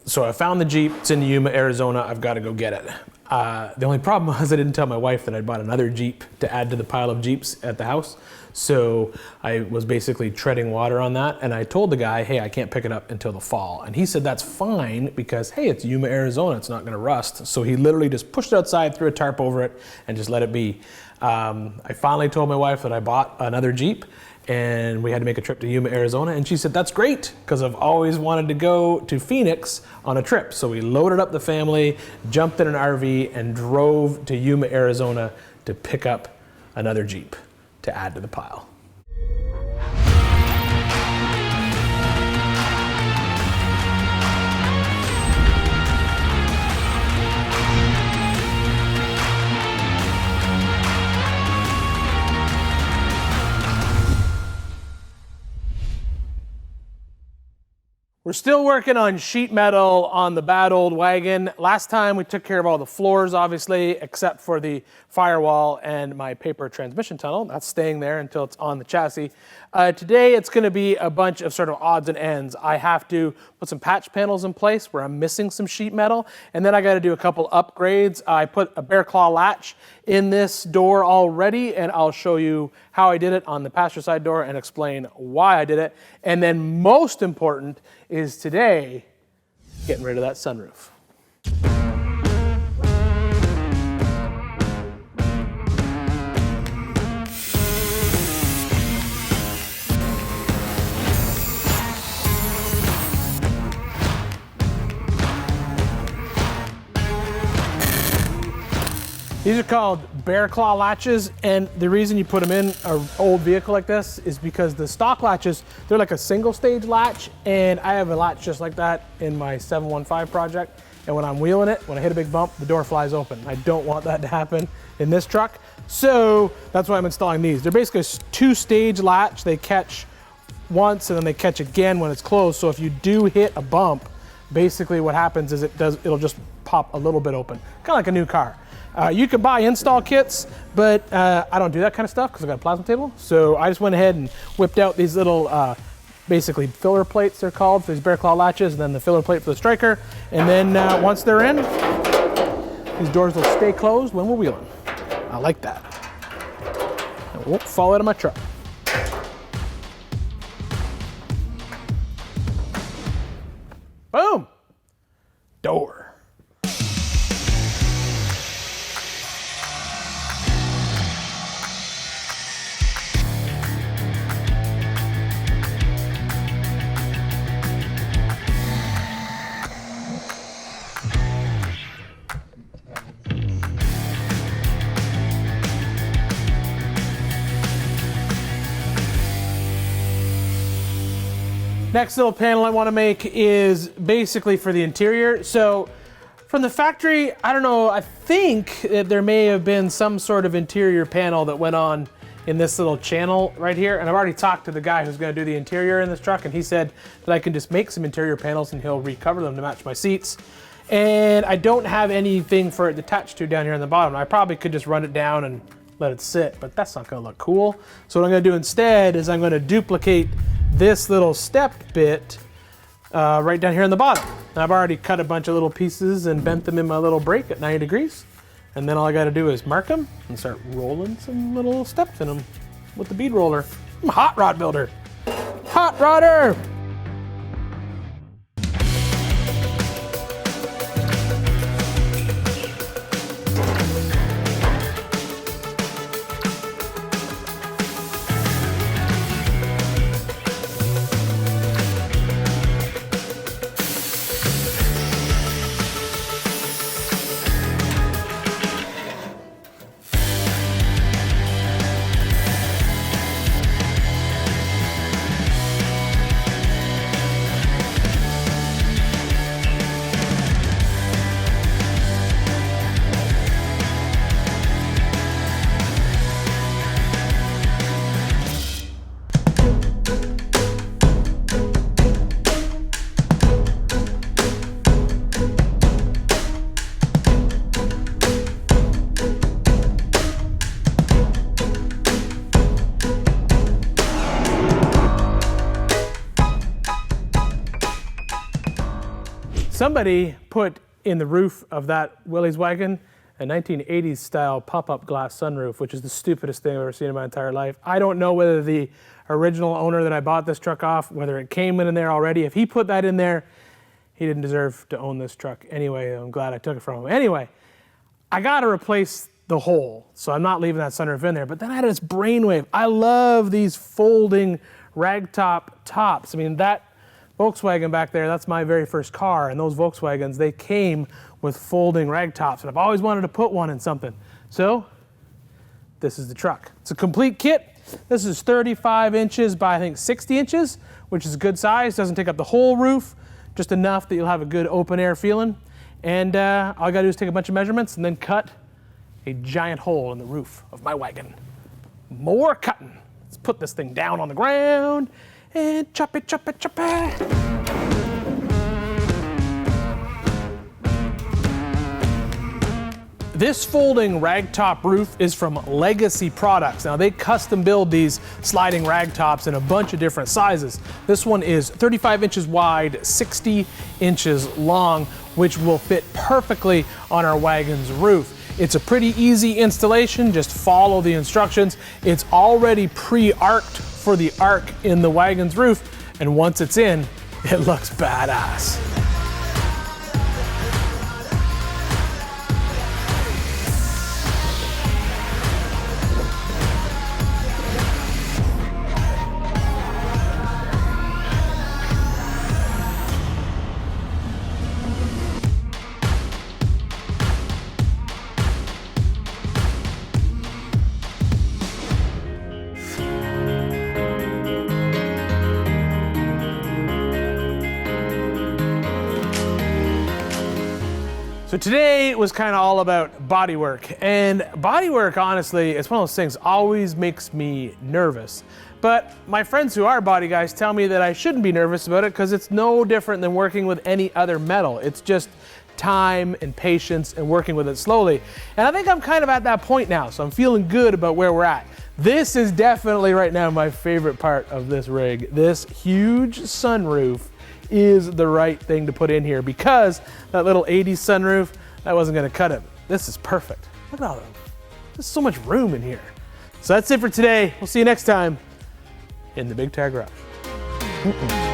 So I found the Jeep, it's in Yuma, Arizona, I've got to go get it. The only problem was I didn't tell my wife that I'd bought another Jeep to add to the pile of Jeeps at the house. So I was basically treading water on that, and I told the guy, hey, I can't pick it up until the fall. And he said that's fine because, hey, it's Yuma, Arizona, it's not gonna rust. So he literally just pushed it outside, threw a tarp over it, and just let it be. I finally told my wife that I bought another Jeep, and we had to make a trip to Yuma, Arizona, and she said, that's great, because I've always wanted to go to Phoenix on a trip. So we loaded up the family, jumped in an RV, and drove to Yuma, Arizona to pick up another Jeep to add to the pile. We're still working on sheet metal on the bad old wagon. Last time we took care of all the floors, obviously, except for the firewall and my paper transmission tunnel. That's staying there until it's on the chassis. Today it's gonna be a bunch of sort of odds and ends. I have to put some patch panels in place where I'm missing some sheet metal, and then I gotta do a couple upgrades. I put a bear claw latch in this door already, and I'll show you how I did it on the passenger side door and explain why I did it. And then most important is today, getting rid of that sunroof. These are called bear claw latches, and the reason you put them in an old vehicle like this is because the stock latches, they're like a single stage latch, and I have a latch just like that in my 715 project, and when I'm wheeling it, when I hit a big bump, the door flies open. I don't want that to happen in this truck, so that's why I'm installing these. They're basically a two-stage latch. They catch once and then they catch again when it's closed, so if you do hit a bump, basically what happens is it'll just pop a little bit open, kind of like a new car. You can buy install kits, but I don't do that kind of stuff because I've got a plasma table. So I just went ahead and whipped out these little, basically filler plates they're called, for these bear claw latches, and then the filler plate for the striker. And then once they're in, these doors will stay closed when we're wheeling. I like that. It won't fall out of my truck. Boom, door. Next little panel I want to make is basically for the interior. So from the factory, I don't know, I think that there may have been some sort of interior panel that went on in this little channel right here. And I've already talked to the guy who's going to do the interior in this truck, and he said that I can just make some interior panels and he'll recover them to match my seats. And I don't have anything for it to attach to down here on the bottom. I probably could just run it down and let it sit, but that's not going to look cool. So what I'm going to do instead is I'm going to duplicate this little step bit right down here in the bottom. And I've already cut a bunch of little pieces and bent them in my little brake at 90 degrees. And then all I got to do is mark them and start rolling some little steps in them with the bead roller. I'm a hot rod builder. Hot rodder! Somebody put in the roof of that Willys Wagon a 1980s style pop-up glass sunroof, which is the stupidest thing I've ever seen in my entire life. I don't know whether the original owner that I bought this truck off, whether it came in there already. If he put that in there, he didn't deserve to own this truck. Anyway, I'm glad I took it from him. Anyway, I gotta replace the hole, so I'm not leaving that sunroof in there. But then I had this brainwave. I love these folding ragtop tops. I mean, that Volkswagen back there, that's my very first car, and those Volkswagens, they came with folding ragtops, and I've always wanted to put one in something. So, this is the truck. It's a complete kit. This is 35 inches by, I think, 60 inches, which is a good size. Doesn't take up the whole roof, just enough that you'll have a good open air feeling. And all I gotta do is take a bunch of measurements and then cut a giant hole in the roof of my wagon. More cutting. Let's put this thing down on the ground and chop it, chop it, chop it. This folding ragtop roof is from Legacy Products. Now they custom build these sliding ragtops in a bunch of different sizes. This one is 35 inches wide, 60 inches long, which will fit perfectly on our wagon's roof. It's a pretty easy installation, just follow the instructions. It's already pre-arced for the arc in the wagon's roof, and once it's in, it looks badass. So today was kind of all about bodywork, and bodywork, honestly, it's one of those things always makes me nervous. But my friends who are body guys tell me that I shouldn't be nervous about it because it's no different than working with any other metal. It's just time and patience and working with it slowly. And I think I'm kind of at that point now, so I'm feeling good about where we're at. This is definitely right now my favorite part of this rig. This huge sunroof is the right thing to put in here because that little 80s sunroof, that wasn't gonna cut it. This is perfect. Look at all that. There's so much room in here. So that's it for today. We'll see you next time in the Big Tire Garage.